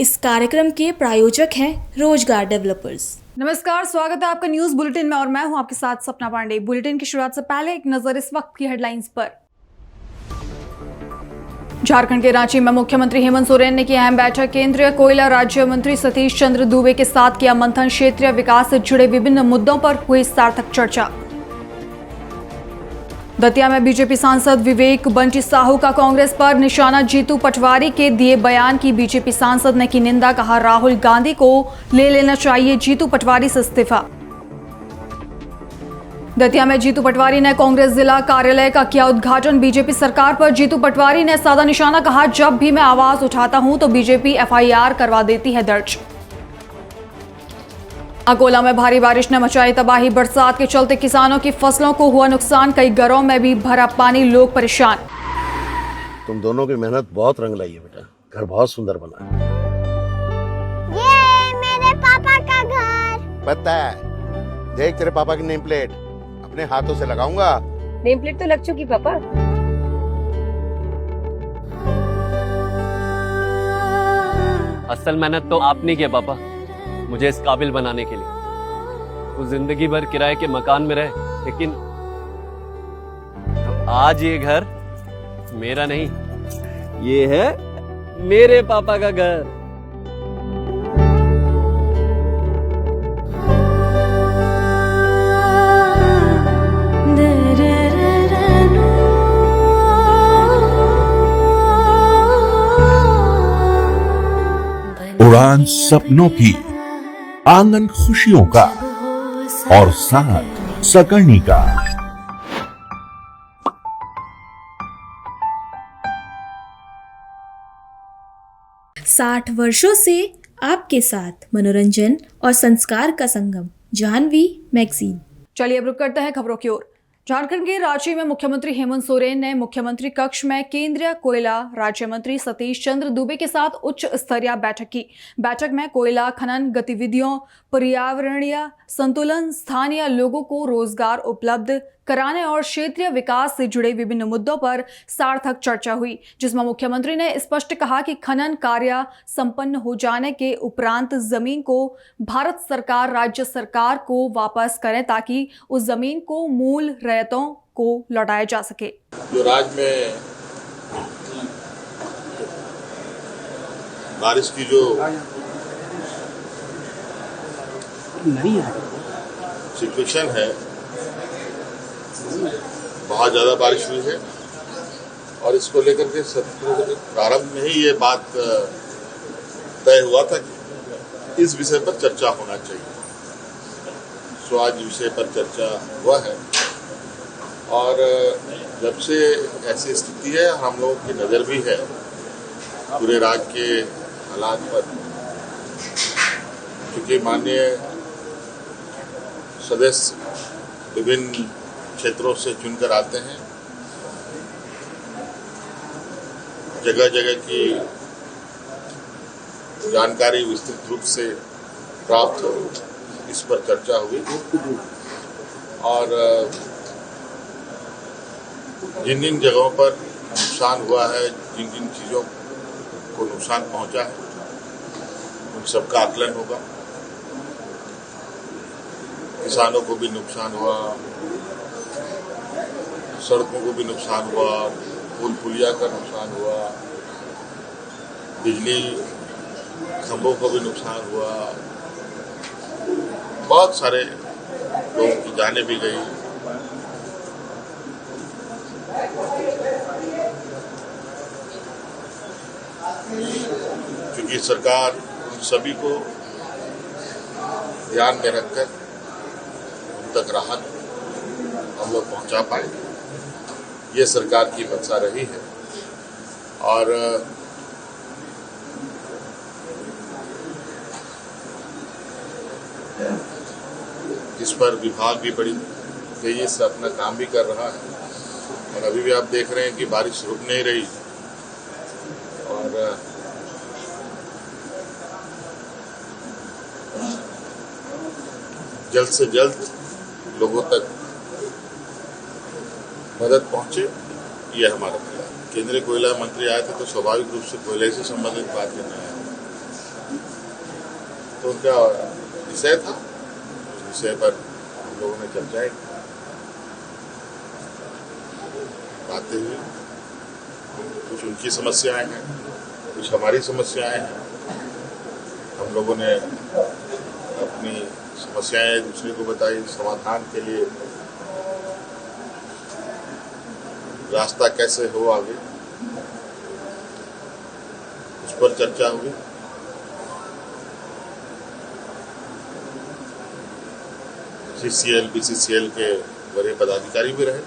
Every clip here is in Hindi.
इस कार्यक्रम के प्रायोजक हैं रोजगार डेवलपर्स। नमस्कार, स्वागत है आपका न्यूज बुलेटिन में और मैं हूं आपके साथ सपना पांडे। बुलेटिन की शुरुआत से पहले एक नजर इस वक्त की हेडलाइंस पर। झारखंड के रांची में मुख्यमंत्री हेमंत सोरेन ने की अहम बैठक। केंद्रीय कोयला राज्य मंत्री सतीश चंद्र दूबे के साथ किया मंथन। क्षेत्रीय विकास से जुड़े विभिन्न मुद्दों पर हुई सार्थक चर्चा। दतिया में बीजेपी सांसद विवेक बंटी साहू का कांग्रेस पर निशाना। जीतू पटवारी के दिए बयान की बीजेपी सांसद ने की निंदा। कहा, राहुल गांधी को ले लेना चाहिए जीतू पटवारी से इस्तीफा। दतिया में जीतू पटवारी ने कांग्रेस जिला कार्यालय का किया उद्घाटन। बीजेपी सरकार पर जीतू पटवारी ने साधा निशाना। कहा, जब भी मैं आवाज उठाता हूं तो बीजेपी एफआईआर करवा देती है दर्ज। अकोला में भारी बारिश ने मचाई तबाही। बरसात के चलते किसानों की फसलों को हुआ नुकसान। कई घरों में भी भरा पानी, लोग परेशान। तुम दोनों की मेहनत बहुत रंग लाई है बेटा, घर बहुत सुंदर बना है। ये मेरे पापा का घर। पता है, देख तेरे पापा की नेम प्लेट अपने हाथों से लगाऊंगा। नेम प्लेट तो लग चुकी पापा। असल मेहनत तो आपने की है पापा, मुझे इस काबिल बनाने के लिए। वो जिंदगी भर किराए के मकान में रहे, लेकिन आज ये घर मेरा नहीं, ये है मेरे पापा का घर। उड़ान सपनों की, आंगन खुशियों का और साथ सकर्णी का। साठ वर्षों से आपके साथ मनोरंजन और संस्कार का संगम, जाह्नवी मैगजीन। चलिए अब रुक करते हैं खबरों की ओर। झारखंड के रांची में मुख्यमंत्री हेमंत सोरेन ने मुख्यमंत्री कक्ष में केंद्रीय कोयला राज्य मंत्री सतीश चंद्र दूबे के साथ उच्च स्तरीय बैठक की। बैठक में कोयला खनन गतिविधियों, पर्यावरणीय संतुलन, स्थानीय लोगों को रोजगार उपलब्ध कराने और क्षेत्रीय विकास से जुड़े विभिन्न मुद्दों पर सार्थक चर्चा हुई, जिसमें मुख्यमंत्री ने स्पष्ट कहा कि खनन कार्य संपन्न हो जाने के उपरांत जमीन को भारत सरकार राज्य सरकार को वापस करे ताकि उस जमीन को मूल रैयतों को लौटाया जा सके। जो राज्य में बारिश की जो सिचुएशन है, बहुत ज्यादा बारिश हुई है और इसको लेकर के सत्र के प्रारंभ में ही ये बात तय हुआ था कि इस विषय पर चर्चा होना चाहिए। सो आज विषय पर चर्चा हुआ है और जब से ऐसी स्थिति है, हम लोगों की नज़र भी है पूरे राज्य के हालात पर, क्योंकि माननीय सदस्य विभिन्न क्षेत्रों से चुनकर आते हैं। जगह जगह की जानकारी विस्तृत रूप से प्राप्त हो, इस पर चर्चा हुई और जिन जिन जगहों पर नुकसान हुआ है, जिन जिन चीज़ों को नुकसान पहुंचा है, उन सबका आकलन होगा। किसानों को भी नुकसान हुआ, सड़कों को भी नुकसान हुआ, पुल पुलिया का नुकसान हुआ, बिजली खंभों को भी नुकसान हुआ, बहुत सारे लोगों की जानें भी गई। क्योंकि सरकार उन सभी को ध्यान में रखकर उन तक राहत हम लोग पहुंचा पाए, ये सरकार की मंशा रही है। और इस पर विभाग भी बड़ी तेजी से अपना काम भी कर रहा है और अभी भी आप देख रहे हैं कि बारिश रुक नहीं रही और जल्द से जल्द लोगों तक मदद पहुंचे, ये हमारा प्रयास। केंद्रीय कोयला मंत्री आए थे तो स्वाभाविक रूप से कोयले से संबंधित बात करना है तो उनका विषय था, उस विषय पर हम लोगों ने चर्चाएं बातें हुई। कुछ उनकी समस्याएं हैं, कुछ हमारी समस्याएं हैं। हम लोगों ने अपनी समस्याएं एक दूसरे को बताई, समाधान के लिए रास्ता कैसे हो आगे, उस पर चर्चा हुई। CCL, BCCL के बड़े पदाधिकारी भी रहे,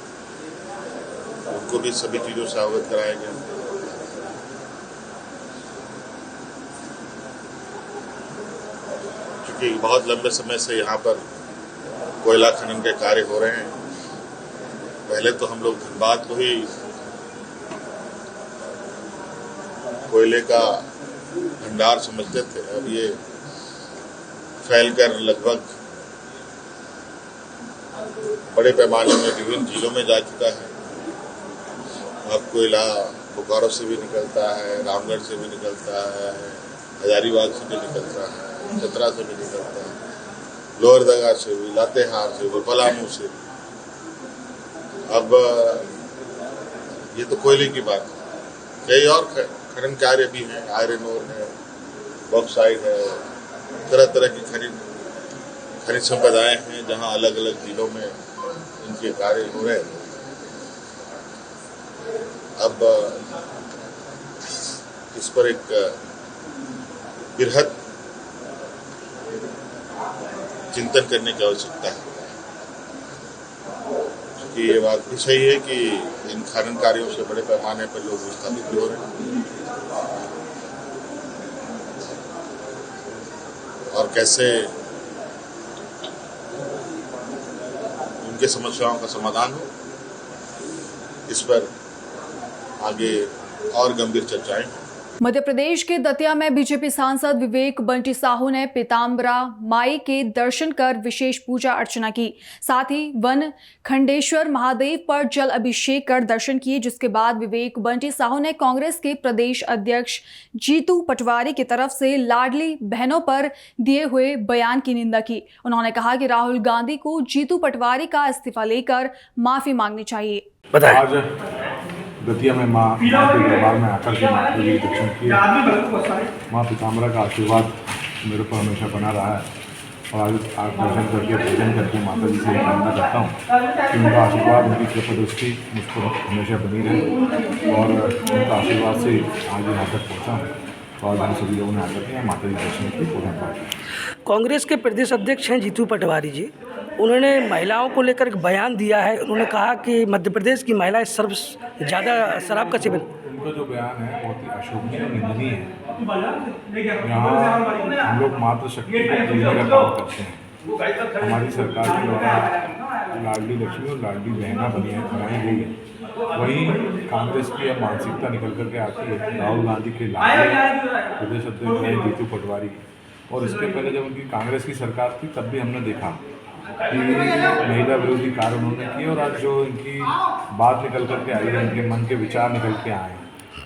उनको भी सभी चीजों से अवगत कराया गया। क्योंकि बहुत लंबे समय से यहाँ पर कोयला खनन के कार्य हो रहे हैं। पहले तो हम लोग धनबाद को ही कोयले का भंडार समझते थे, अब ये फैलकर लगभग बड़े पैमाने में विभिन्न जिलों में जा चुका है। अब कोयला बोकारो से भी निकलता है, रामगढ़ से भी निकलता है, हजारीबाग से भी निकलता है, चतरा से भी निकलता है, लोहरदगा से भी, लातेहार से भी, पलामू से भी। अब ये तो कोयले की बात है, कई और खनन कार्य भी हैं, आयरन ओर है, बॉक्साइड है, तरह तरह की खनिज संपदाएं हैं जहां अलग अलग जिलों में इनके कार्य हो रहे हैं। अब इस पर एक बृहद चिंतन करने की आवश्यकता है, क्योंकि ये बात भी सही है कि इन खनन कार्यों से बड़े पैमाने पर लोग विस्थापित भी हो रहे हैं, और कैसे उनके समस्याओं का समाधान हो, इस पर आगे और गंभीर चर्चाएं। मध्य प्रदेश के दतिया में बीजेपी सांसद विवेक बंटी साहू ने पीताम्बरा माई के दर्शन कर विशेष पूजा अर्चना की। साथ ही वन खंडेश्वर महादेव पर जल अभिषेक कर दर्शन किए, जिसके बाद विवेक बंटी साहू ने कांग्रेस के प्रदेश अध्यक्ष जीतू पटवारी की तरफ से लाडली बहनों पर दिए हुए बयान की निंदा की। उन्होंने कहा कि राहुल गांधी को जीतू पटवारी का इस्तीफा लेकर माफी मांगनी चाहिए। आज दतिया में माँ के दरबार में आकर के माता जी के दर्शन किए। माँ पीताम्बरा का आशीर्वाद मेरे पर हमेशा बना रहा है, और आज दर्शन करके पूजन करके माता जी से कामना करता हूँ कि उनका आशीर्वाद, उनकी कृपा दृष्टि मुझ पर हमेशा बनी रहे, और उनका आशीर्वाद से आज यहाँ तक पहुँचा हूँ। तो आज हम सभी लोगों ने आकर के माता जी दर्शन की पूजन पाठ। कांग्रेस के प्रदेश अध्यक्ष हैं जीतू पटवारी जी, उन्होंने महिलाओं को लेकर एक बयान दिया है। उन्होंने कहा कि मध्य प्रदेश की महिलाएं ज़्यादा शराब का सेवन। उनका जो बयान है बहुत ही अशोभनीय और निंदनीय है। यहाँ हम लोग मातृ शक्ति को पूजने का काम करते हैं। हमारी सरकार के द्वारा लाडली लक्ष्मी और लाडली बहना बनाई गई है। वहीं कांग्रेस की अब मानसिकता निकल करके आती है राहुल गांधी के लाडले प्रदेश अध्यक्ष हैं जीतू पटवारी, और इसके पहले जब उनकी कांग्रेस की सरकार थी तब भी हमने देखा कि महिला विरोधी कार्य उन्होंने किए, और आज जो इनकी बात निकल करके आई है, इनके मन के विचार निकल के आए हैं,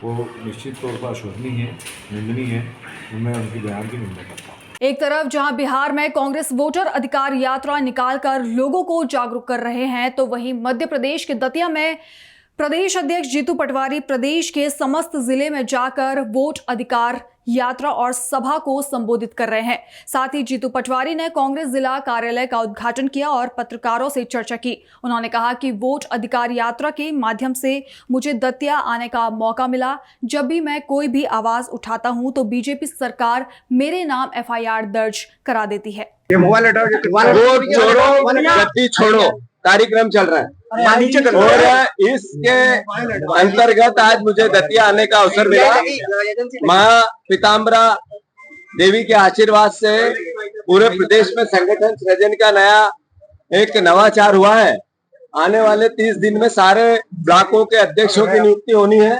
वो निश्चित तौर पर अशोभनीय है, निंदनीय है। मैं उनकी बयान की निंदा करता हूँ। एक तरफ जहां बिहार में कांग्रेस वोटर अधिकार यात्रा निकालकर लोगों को जागरूक कर रहे हैं, तो वहीं मध्य प्रदेश के दतिया में प्रदेश अध्यक्ष जीतू पटवारी प्रदेश के समस्त जिले में जाकर वोट अधिकार यात्रा और सभा को संबोधित कर रहे हैं। साथ ही जीतू पटवारी ने कांग्रेस जिला कार्यालय का उद्घाटन किया और पत्रकारों से चर्चा की। उन्होंने कहा कि वोट अधिकार यात्रा के माध्यम से मुझे दतिया आने का मौका मिला। जब भी मैं कोई भी आवाज उठाता हूं तो बीजेपी सरकार मेरे नाम FIR दर्ज करा देती है। छोड़ो कार्यक्रम चल रहा है, और इसके अंतर्गत आज मुझे दतिया आने का अवसर मिला। माँ पीताम्बरा देवी के आशीर्वाद से पूरे प्रदेश में संगठन सृजन का नया एक नवाचार हुआ है। आने वाले 30 दिन में सारे ब्लॉकों के अध्यक्षों की नियुक्ति होनी है।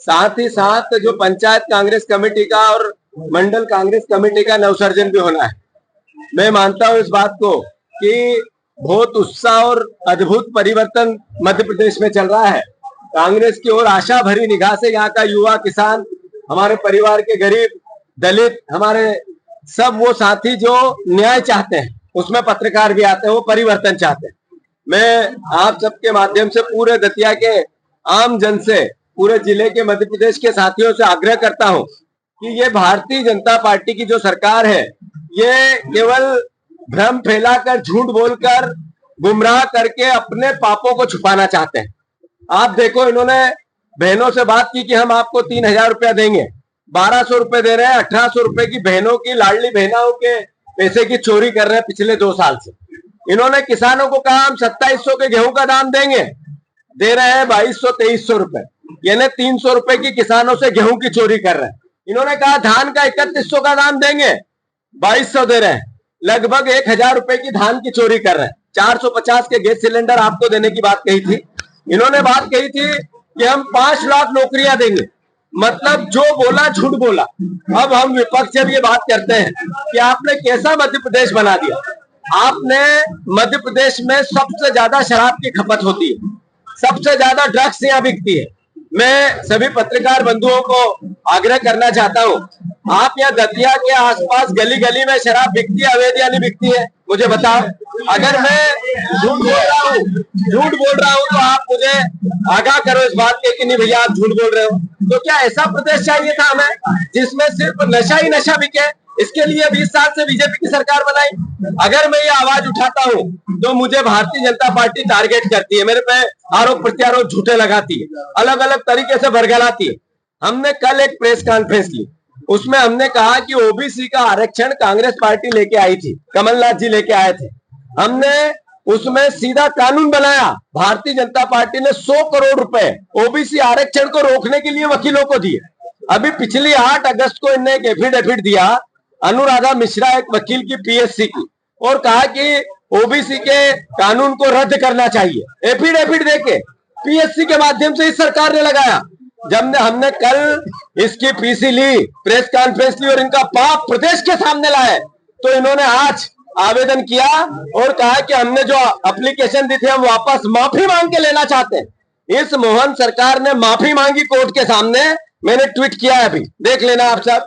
साथ ही साथ जो पंचायत कांग्रेस कमेटी का और मंडल कांग्रेस कमेटी का नवसर्जन भी होना है। मैं मानता हूँ इस बात को कि बहुत उत्साह और अद्भुत परिवर्तन मध्य प्रदेश में चल रहा है। कांग्रेस की ओर आशा भरी निगाह से यहाँ का युवा, किसान, हमारे परिवार के गरीब, दलित, हमारे सब वो साथी जो न्याय चाहते हैं, उसमें पत्रकार भी आते हैं, वो परिवर्तन चाहते हैं। मैं आप सबके माध्यम से पूरे दतिया के आम जन से, पूरे जिले के मध्य प्रदेश के साथियों से आग्रह करता हूं कि ये भारतीय जनता पार्टी की जो सरकार है, ये केवल भ्रम फैलाकर, झूठ बोलकर, गुमराह करके अपने पापों को छुपाना चाहते हैं। आप देखो, इन्होंने बहनों से बात की कि हम आपको 3,000 रुपया देंगे, 1,200 रुपए दे रहे हैं, 1,800 रुपए की बहनों की, लाडली बहनों के पैसे की चोरी कर रहे हैं पिछले 2 साल से। इन्होंने किसानों को कहा हम 2700 के गेहूं का दाम देंगे, दे रहे हैं 2,200-2,300 रुपए, यानी 300 रुपए की किसानों से गेहूं की चोरी कर रहे हैं। इन्होंने कहा धान का 3100 का दाम देंगे, 2,200 दे रहे हैं, लगभग 1,000 रुपए की धान की चोरी कर रहे हैं। 450 के गैस सिलेंडर आपको देने की बात कही थी। इन्होंने बात कही थी कि हम 5 लाख नौकरियां देंगे, मतलब जो बोला झूठ बोला। अब हम विपक्ष से ये बात करते हैं कि आपने कैसा मध्य प्रदेश बना दिया। आपने मध्य प्रदेश में सबसे ज्यादा शराब की खपत होती है, सबसे ज्यादा ड्रग्स यहाँ बिकती है। मैं सभी पत्रकार बंधुओं को आग्रह करना चाहता हूँ, आप यहाँ दतिया के आसपास गली गली में शराब बिकती है, अवैध या नहीं बिकती है? मुझे बताओ। अगर मैं झूठ बोल रहा हूँ तो आप मुझे आगाह करो इस बात के कि नहीं भैया आप झूठ बोल रहे हो। तो क्या ऐसा प्रदेश चाहिए था हमें जिसमें सिर्फ नशा ही नशा बिके? इसके लिए 20 साल से बीजेपी की सरकार बनाई। अगर मैं ये आवाज उठाता हूँ तो मुझे भारतीय जनता पार्टी टारगेट करती है, मेरे पे आरोप प्रत्यारोप झूठे लगाती है, अलग अलग तरीके से बरगलाती है। हमने कल एक प्रेस कॉन्फ्रेंस ली, उसमें हमने कहा कि ओबीसी का आरक्षण कांग्रेस पार्टी लेके आई थी, कमलनाथ जी लेके आए थे। हमने उसमें सीधा कानून बनाया। भारतीय जनता पार्टी ने 100 करोड़ रुपए ओबीसी आरक्षण को रोकने के लिए वकीलों को दिए। अभी पिछली 8 अगस्त को इन्हें एक एफिडेविट दिया, अनुराधा मिश्रा एक वकील की पीएससी की, और कहा कि ओबीसी के कानून को रद्द करना चाहिए। एफिडेविट देके पीएससी के माध्यम से इस सरकार ने लगाया। जब हमने कल इसकी पीसी ली, प्रेस कॉन्फ्रेंस ली और इनका पाप प्रदेश के सामने लाए, तो इन्होंने आज आवेदन किया और कहा कि हमने जो एप्लीकेशन दी थी हम वापस माफी मांग के लेना चाहते हैं। इस मोहन सरकार ने माफी मांगी कोर्ट के सामने, मैंने ट्वीट किया है, अभी देख लेना आप सब।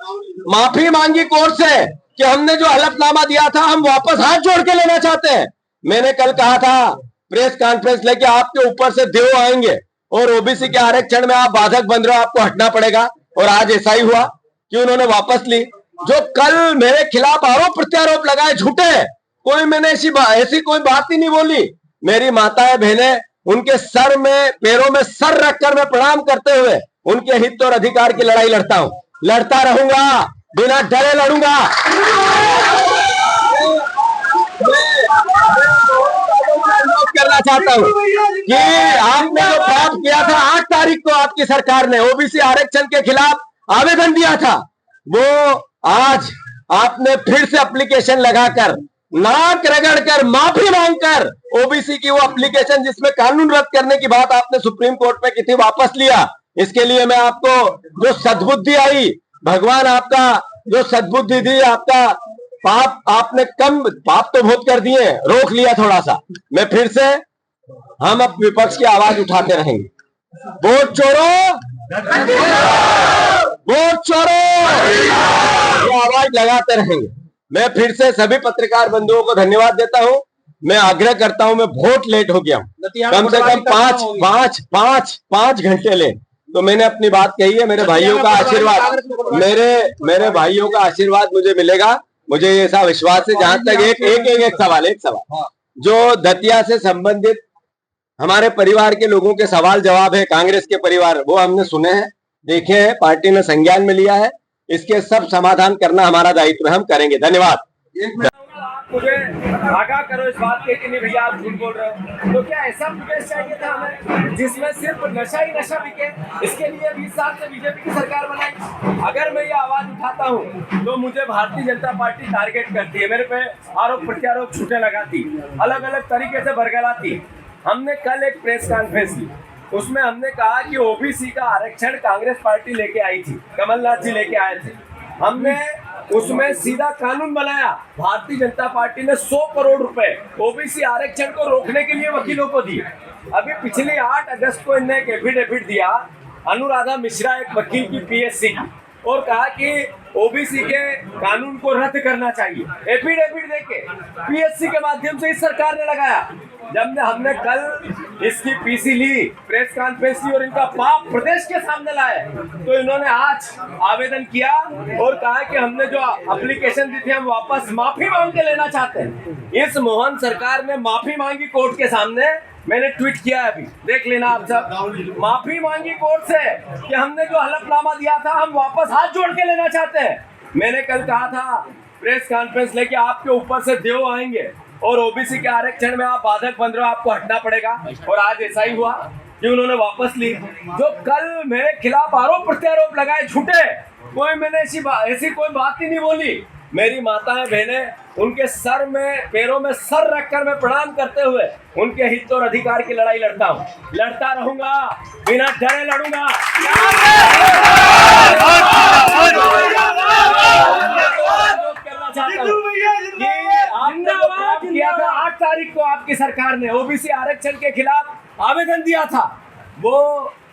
माफी मांगी कोर्ट से कि हमने जो हलफनामा दिया था हम वापस हाथ जोड़ के लेना चाहते हैं। मैंने कल कहा था प्रेस कॉन्फ्रेंस लेके आपके ऊपर से देव आएंगे और ओबीसी के आरक्षण में आप बाधक बन रहे हो, आपको हटना पड़ेगा। और आज ऐसा ही हुआ कि उन्होंने वापस ली। जो कल मेरे खिलाफ आरोप प्रत्यारोप लगाए झूठे, कोई मैंने ऐसी कोई बात ही नहीं बोली। मेरी माताएं बहनें, उनके सर में, पैरों में सर रखकर मैं प्रणाम करते हुए उनके हित और अधिकार की लड़ाई लड़ता हूं, लड़ता रहूंगा, बिना डरे लड़ूंगा। करना चाहता हूं कि आपने जो पाप किया था 8 तारीख को आपकी सरकार ने ओबीसी आरक्षण के खिलाफ आवेदन दिया था, वो आज आपने फिर से एप्लीकेशन लगाकर, नाक रगड़कर, माफी मांगकर ओबीसी की वो एप्लीकेशन जिसमें कानून रद्द करने की बात आपने सुप्रीम कोर्ट में की थी, वापस लिया। इसके लिए मैं आपको जो सद्बुद्धि आई, भगवान आपका जो सद्बुद्धि दी, आपका पाप आपने कम, पाप तो बहुत कर दिए, रोक लिया थोड़ा सा। मैं फिर से, हम अब विपक्ष की आवाज उठाते रहेंगे। वोट चोरो, वोट चोरो, ये आवाज लगाते रहेंगे। मैं फिर से सभी पत्रकार बंधुओं को धन्यवाद देता हूं। मैं आग्रह करता हूं, मैं बहुत लेट हो गया हूं, कम से कम 5 घंटे लेट। तो मैंने अपनी बात कही है, मेरे भाइयों का आशीर्वाद, मेरे भाइयों का आशीर्वाद मुझे मिलेगा, मुझे ऐसा विश्वास है। जहां तक एक सवाल जो दतिया से संबंधित हमारे परिवार के लोगों के सवाल जवाब है, कांग्रेस के परिवार, वो हमने सुने हैं, देखे हैं, पार्टी ने संज्ञान में लिया है। इसके सब समाधान करना हमारा दायित्व है, हम करेंगे। धन्यवाद। मुझे आगाह करो इस बात के कि नहीं भैया आप झूठ बोल रहे हो। तो क्या ऐसा प्रदेश चाहिए था हमें जिसमें सिर्फ नशा ही नशा बिके? इसके लिए 20 साल से बीजेपी की सरकार बनाई। अगर मैं ये आवाज उठाता हूँ तो मुझे भारतीय जनता पार्टी टारगेट करती है, मेरे पे आरोप प्रत्यारोप झूठे लगाती, अलग अलग तरीके से बरगलाती। हमने कल एक प्रेस कॉन्फ्रेंस ली, उसमें हमने कहा कि ओबीसी का आरक्षण कांग्रेस पार्टी लेके आई थी, कमलनाथ जी लेके आए थे। हमने उसमें सीधा कानून बनाया। भारतीय जनता पार्टी ने 100 करोड़ रुपए ओबीसी आरक्षण को रोकने के लिए वकीलों को दिए। अभी पिछले 8 अगस्त को इन्हें एक एफिडेविट दिया, अनुराधा मिश्रा एक वकील की पीएससी की, और कहा कि ओबीसी के कानून को रद्द करना चाहिए। एफिडेविट देके पीएससी के माध्यम से इस सरकार ने लगाया। जब हमने कल इसकी पीसी ली, प्रेस कॉन्फ्रेंस ली और इनका पाप प्रदेश के सामने लाए, तो इन्होंने आज आवेदन किया और कहा कि हमने जो एप्लीकेशन दी थी हम वापस माफी मांग के लेना चाहते हैं। इस मोहन सरकार ने माफी मांगी कोर्ट के सामने, मैंने ट्वीट किया है, अभी देख लेना आप सब। माफी मांगी कोर्ट से कि हमने जो हलफनामा दिया था हम वापस हाथ जोड़ के लेना चाहते हैं। मैंने कल कहा था प्रेस कॉन्फ्रेंस लेके आपके ऊपर से देव आएंगे और ओबीसी के आरक्षण में आप बाधक बन रहे हो, आपको हटना पड़ेगा। और आज ऐसा ही हुआ कि उन्होंने वापस ली। जो कल मेरे खिलाफ आरोप प्रत्यारोप लगाए झूठे, मैंने ऐसी कोई बात ही नहीं बोली। मेरी माताएं बहनें, उनके सर में पैरों में सर रखकर मैं प्रणाम करते हुए उनके हित और अधिकार की लड़ाई लड़ता हूँ, लड़ता रहूंगा, बिना डरे लड़ूंगा। करना चाहता हूँ कि आपने जो काम किया था 8 तारीख को आपकी सरकार ने ओबीसी आरक्षण के खिलाफ आवेदन दिया था, वो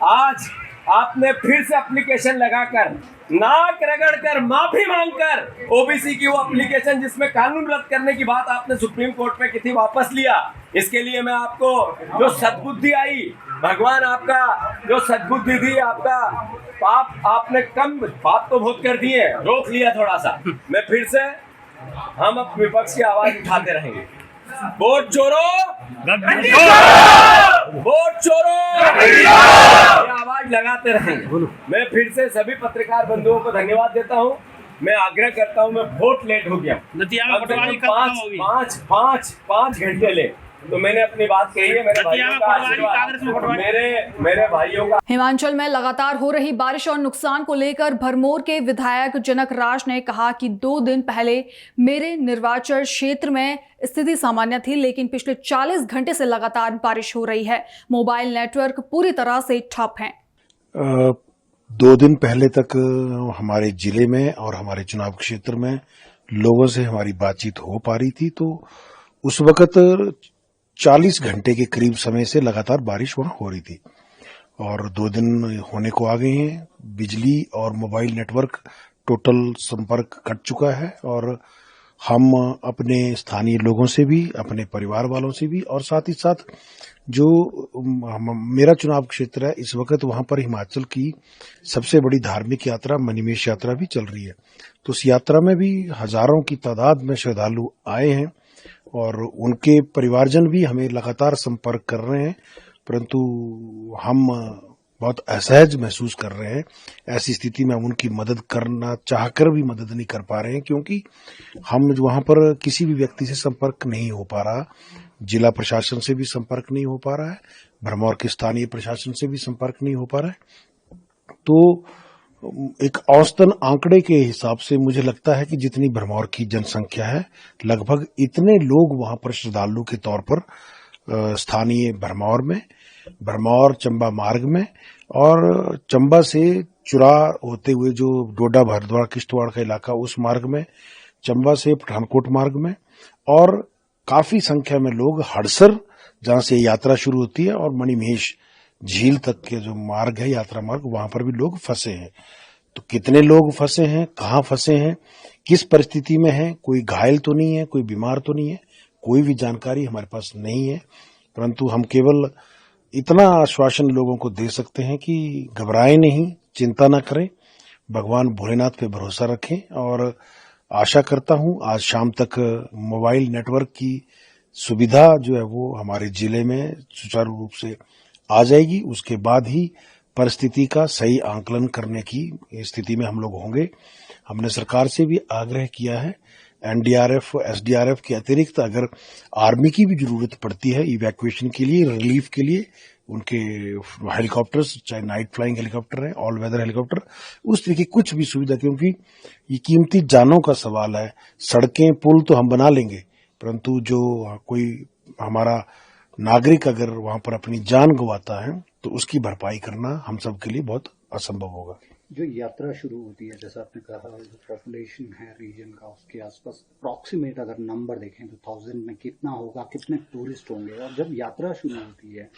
आज आपने फिर से एप्लीकेशन लगाकर नाक रगड़कर माफी मांगकर ओबीसी की वो एप्लीकेशन जिसमें कानून रद्द करने की बात आपने सुप्रीम कोर्ट में की थी वापस लिया। इसके लिए मैं आपको जो सद्बुद्धि आई, भगवान आपका जो सद्बुद्धि दी, आपका पाप आपने कम, पाप तो बहुत कर दिए, रोक लिया थोड़ा सा। मैं फिर से हम अब विपक्ष की आवाज उठाते रहेंगे। वोट चोरो, वोट चोरो, ये आवाज लगाते रहेंगे। मैं फिर से सभी पत्रकार बंधुओं को धन्यवाद देता हूं। मैं आग्रह करता हूं, मैं बहुत लेट हो गया, 5 घंटे लेट, तो मैंने अपनी बात कही है। मेरे भाइयों का आशीर्वाद, मेरे भाइयों का। हिमाचल में लगातार हो रही बारिश और नुकसान को लेकर भरमौर के विधायक जनक राज ने कहा कि 2 दिन पहले मेरे निर्वाचन क्षेत्र में स्थिति सामान्य थी, लेकिन पिछले 40 घंटे से लगातार बारिश हो रही है। मोबाइल नेटवर्क पूरी तरह से ठप हैं। 2 दिन पहले तक हमारे जिले में और हमारे चुनाव क्षेत्र में लोगों से हमारी बातचीत हो पा रही थी, तो उस वक्त 40 घंटे के करीब समय से लगातार बारिश वहां हो रही थी और 2 दिन होने को आ गए हैं। बिजली और मोबाइल नेटवर्क टोटल संपर्क कट चुका है और हम अपने स्थानीय लोगों से भी, अपने परिवार वालों से भी, और साथ ही साथ जो मेरा चुनाव क्षेत्र है इस वक्त वहां पर हिमाचल की सबसे बड़ी धार्मिक यात्रा मणिमहेश यात्रा भी चल रही है, तो उस यात्रा में भी हजारों की तादाद में श्रद्धालु आए हैं और उनके परिवारजन भी हमें लगातार संपर्क कर रहे हैं, परंतु हम बहुत असहज महसूस कर रहे हैं। ऐसी स्थिति में हम उनकी मदद करना चाहकर भी मदद नहीं कर पा रहे हैं, क्योंकि हम वहां पर किसी भी व्यक्ति से संपर्क नहीं हो पा रहा, जिला प्रशासन से भी संपर्क नहीं हो पा रहा है, भरमौर के स्थानीय प्रशासन से भी संपर्क नहीं हो पा रहा है। तो एक औसतन आंकड़े के हिसाब से मुझे लगता है कि जितनी भरमौर की जनसंख्या है, लगभग इतने लोग वहां पर श्रद्धालु के तौर पर स्थानीय भरमौर चंबा मार्ग में और चंबा से चुरा होते हुए जो डोडा भरद्वार किश्तवाड़ का इलाका उस मार्ग में, चंबा से पठानकोट मार्ग में, और काफी संख्या में लोग हड़सर जहां से यात्रा शुरू होती है और मणिमहेश झील तक के जो मार्ग है, यात्रा मार्ग, वहां पर भी लोग फंसे हैं। तो कितने लोग फंसे हैं, कहाँ फंसे हैं, किस परिस्थिति में हैं, कोई घायल तो नहीं है, कोई बीमार तो नहीं है, कोई भी जानकारी हमारे पास नहीं है, परंतु हम केवल इतना आश्वासन लोगों को दे सकते हैं कि घबराएं नहीं, चिंता न करें, भगवान भोलेनाथ पे भरोसा रखें। और आशा करता हूं आज शाम तक मोबाइल नेटवर्क की सुविधा जो है वो हमारे जिले में सुचारू रूप से आ जाएगी। उसके बाद ही परिस्थिति का सही आंकलन करने की स्थिति में हम लोग होंगे। हमने सरकार से भी आग्रह किया है, एनडीआरएफ, एसडीआरएफ के अतिरिक्त अगर आर्मी की भी जरूरत पड़ती है इवैक्यूएशन के लिए, रिलीफ के लिए, उनके हेलीकॉप्टर्स, चाहे नाइट फ्लाइंग हेलीकॉप्टर है, ऑल वेदर हेलीकॉप्टर, उस तरीके कुछ भी सुविधा, क्योंकि ये कीमती जानों का सवाल है। सड़कें, पुल तो हम बना लेंगे, परंतु जो कोई हमारा नागरिक अगर वहां पर अपनी जान गंवाता है तो उसकी भरपाई करना हम सब के लिए बहुत असंभव होगा। जो यात्रा शुरू होती है, जैसा आपने कहा, जो पॉपुलेशन है रीजन का, उसके आसपास अप्रॉक्सीमेट अगर नंबर देखें तो 1000 में कितना होगा, कितने टूरिस्ट होंगे, और जब यात्रा शुरू होती है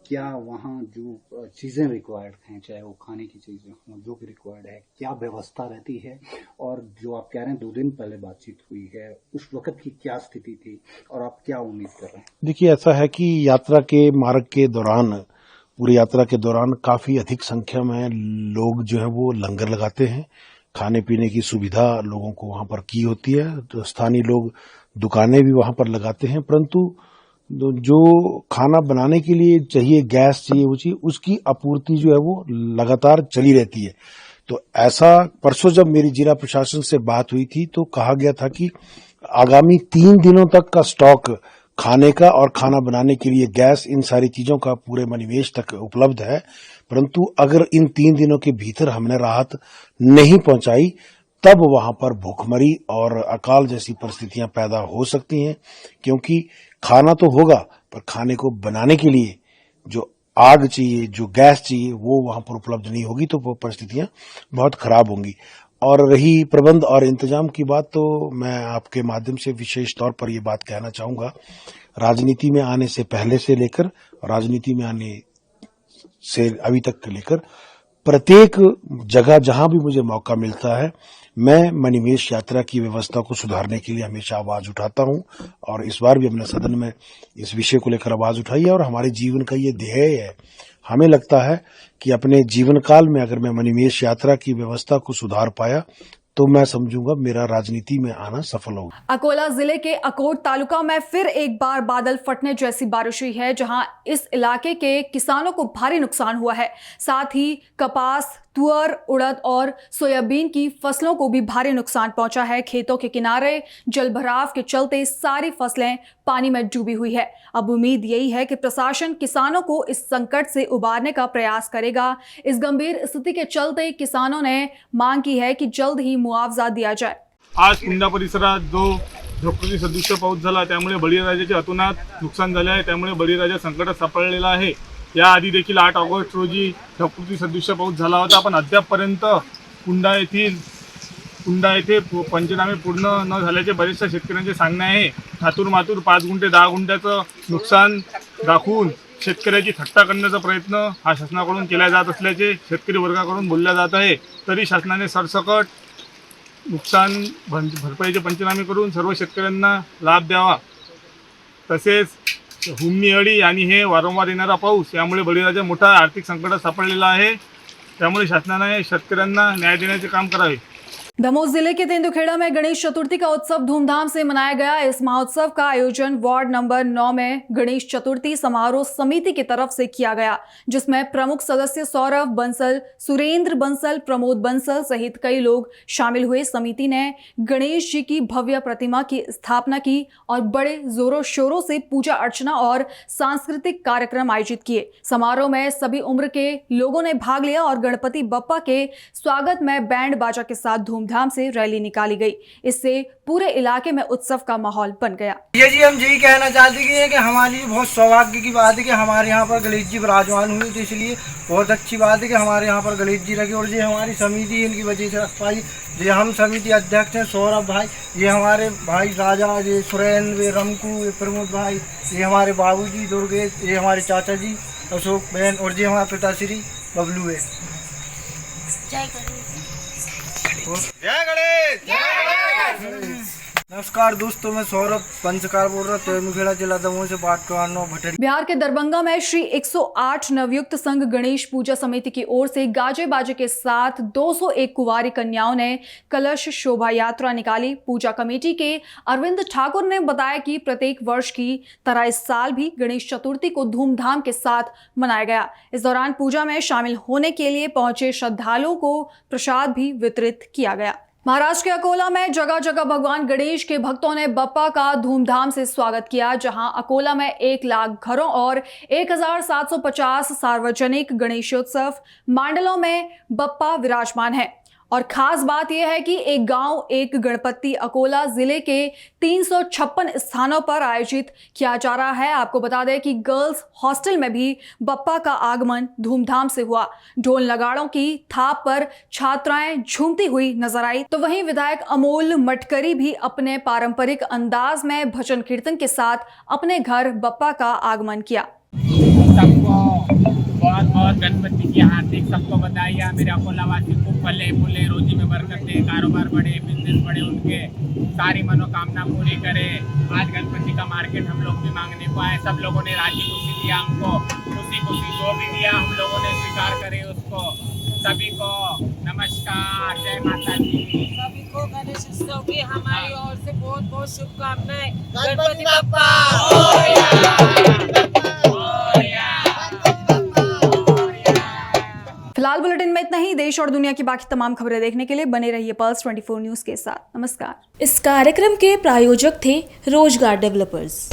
क्या वहाँ जो चीज़ें रिक्वायर्ड हैं, चाहे वो खाने की चीज़ें हों, जो भी रिक्वायर्ड है, क्या व्यवस्था रहती है? और जो आप कह रहे हैं 2 दिन पहले बातचीत हुई है, उस वक्त की क्या स्थिति थी और आप क्या उम्मीद कर रहे हैं? देखिए, ऐसा है कि यात्रा के मार्ग के दौरान, पूरी यात्रा के दौरान काफ़ी अधिक संख्या में लोग जो है वो लंगर लगाते हैं। खाने पीने की सुविधा लोगों को वहाँ पर की होती है, तो स्थानीय लोग दुकानें भी वहाँ पर लगाते हैं, परंतु जो खाना बनाने के लिए चाहिए, गैस चाहिए, वो चाहिए, उसकी आपूर्ति जो है वो लगातार चली रहती है। तो ऐसा परसों जब मेरी जिला प्रशासन से बात हुई थी तो कहा गया था कि आगामी 3 दिनों तक का स्टॉक खाने का और खाना बनाने के लिए गैस, इन सारी चीजों का पूरे मनिवेश तक उपलब्ध है। परंतु अगर इन 3 दिनों के भीतर हमने राहत नहीं पहुंचाई तब वहां पर भूखमरी और अकाल जैसी परिस्थितियां पैदा हो सकती हैं, क्योंकि खाना तो होगा पर खाने को बनाने के लिए जो आग चाहिए, जो गैस चाहिए, वो वहां पर उपलब्ध नहीं होगी, तो वो परिस्थितियां बहुत खराब होंगी। और रही प्रबंध और इंतजाम की बात, तो मैं आपके माध्यम से विशेष तौर पर ये बात कहना चाहूंगा, राजनीति में आने से पहले से लेकर राजनीति में आने से अभी तक लेकर प्रत्येक जगह जहां भी मुझे मौका मिलता है, मैं मणिमेश यात्रा की व्यवस्था को सुधारने के लिए हमेशा आवाज उठाता हूं और इस बार भी हमने सदन में इस विषय को लेकर आवाज उठाई है और हमारे जीवन का ये ध्येय है। हमें लगता है कि अपने जीवन काल में अगर मैं मणिमेश यात्रा की व्यवस्था को सुधार पाया तो मैं समझूंगा मेरा राजनीति में आना सफल होगा। अकोला जिले के अकोट तालुका में फिर एक बार बादल फटने जैसी बारिश हुई है, जहां इस इलाके के किसानों को भारी नुकसान हुआ है। साथ ही कपास, तुअर, उड़द और सोयाबीन की फसलों को भी भारी नुकसान पहुंचा है। खेतों के किनारे जलभराव के चलते सारी फसलें पानी में डूबी हुई है। अब उम्मीद यही है कि प्रशासन किसानों को इस संकट से उबारने का प्रयास करेगा। इस गंभीर स्थिति के चलते किसानों ने मांग की है कि जल्द ही मुआवजा दिया जाए। आज कुंडा परिसरात जो ढोकळी सदृश्य पाऊस झाला त्यामुळे बळीराजाचे अतोनात नुकसान झाले आहे, त्यामुळे बळीराजा संकटात सापडलेला आहे। याआधी देखील 8 ऑगस्ट रोजी ढगफुटी सदृश्य पाऊस झाला होता, पण अद्यापपर्यंत कुंडा येथे पंचनामे पूर्ण न झाल्याचे बरेचशा शेतकऱ्यांचे सांगणे आहे। हातूर मातूर 5 गुंठे 10 गुंठ्याचं नुकसान दाखवून शेतकऱ्याची थट्टा करण्याचा प्रयत्न हा शासनाकडून केला जात असल्याचे शेतकरी वर्गाकडून बोलल्या जात आहे। तरी शासनाने सरसकट नुकसान भरपाईचे पंचनामे करून सर्व शेतकऱ्यांना लाभ द्यावा। तसेच हुम्मी अळी आणि हे वारंवार येणारा पाऊस यामुळे बळीराजा मोठा आर्थिक संकटात सापडलेला आहे, त्यामुळे शासनाने शेतकऱ्यांना न्याय देण्याचे काम करावे। दमोह जिले के तेंदुखेड़ा में गणेश चतुर्थी का उत्सव धूमधाम से मनाया गया। इस महोत्सव का आयोजन वार्ड नंबर 9 में गणेश चतुर्थी समारोह समिति की तरफ से किया गया, जिसमें प्रमुख सदस्य सौरभ बंसल, सुरेंद्र बंसल, प्रमोद बंसल सहित कई लोग शामिल हुए। समिति ने गणेश जी की भव्य प्रतिमा की स्थापना की और बड़े जोरों शोरों से पूजा अर्चना और सांस्कृतिक कार्यक्रम आयोजित किए। समारोह में सभी उम्र के लोगों ने भाग लिया और गणपति बप्पा के स्वागत में बैंड बाजा के साथ धूमधाम से रैली निकाली गई। इससे पूरे इलाके में उत्सव का माहौल बन गया। ये जी हम यही कहना चाहते हैं कि हमारे लिए बहुत सौभाग्य की बात है कि हमारे यहाँ पर गणेश जी विराजमान हुए, तो इसलिए बहुत अच्छी बात है कि हमारे यहाँ पर गणेश जी रखे। और ये हमारी समिति इनकी वजह से रख पाई। ये हम समिति अध्यक्ष हैं सौरभ भाई, ये हमारे भाई राजा, ये सुरेंद्र, ये रमकू, ये प्रमोद भाई, ये हमारे बाबूजी दुर्गेश, ये हमारे चाचा जी अशोक बहन, और ये हमारा पिताश्री बबलू है। जय गणेश। नमस्कार दोस्तों, मैं सौरभ पंचकार बोल रहा हूँ, तेंदुखेड़ा जिला दमोह से बात कर रहा हूँ। बिहार के दरभंगा में श्री 108 नवयुक्त संघ गणेश पूजा समिति की ओर से गाजे बाजे के साथ 201 कुंवारी कन्याओं ने कलश शोभा यात्रा निकाली। पूजा कमेटी के अरविंद ठाकुर ने बताया कि प्रत्येक वर्ष की तरह इस साल भी गणेश चतुर्थी को धूमधाम के साथ मनाया गया। इस दौरान पूजा में शामिल होने के लिए पहुंचे श्रद्धालुओं को प्रसाद भी वितरित किया गया। महाराष्ट्र के अकोला में जगह जगह भगवान गणेश के भक्तों ने बप्पा का धूमधाम से स्वागत किया, जहां अकोला में 1 लाख घरों और 1750 सार्वजनिक गणेशोत्सव मंडलों में बप्पा विराजमान है। और खास बात यह है कि एक गांव एक गणपति अकोला जिले के 356 स्थानों पर आयोजित किया जा रहा है। आपको बता दें कि गर्ल्स हॉस्टल में भी बप्पा का आगमन धूमधाम से हुआ। ढोल नगाड़ों की थाप पर छात्राएं झूमती हुई नजर आई, तो वहीं विधायक अमोल मटकरी भी अपने पारंपरिक अंदाज में भजन कीर्तन के साथ अपने घर बप्पा का आगमन किया। बहुत बहुत गणपति की हार्दिक सबको बधाइयाँ। मेरे अकोलावासी को फले फूले रोजी में बरकत दे, कारोबार बढ़े, बिजनेस बढ़े, उनके सारी मनोकामना पूरी करे। आज गणपति का मार्केट हम लोग भी मांगने को आए, सब लोगों ने राजी खुशी दिया हमको, खुशी खुशी जो भी दिया हम लोगों ने स्वीकार करे उसको। सभी को नमस्कार, जय माता दी। सभी को गणेश उत्सव की हमारी ओर से बहुत बहुत शुभकामनाएं। गणपति बप्पा फिलहाल बुलेटिन में इतना ही। देश और दुनिया की बाकी तमाम खबरें देखने के लिए बने रहिए पल्स 24 न्यूज के साथ। नमस्कार। इस कार्यक्रम के प्रायोजक थे रोजगार डेवलपर्स।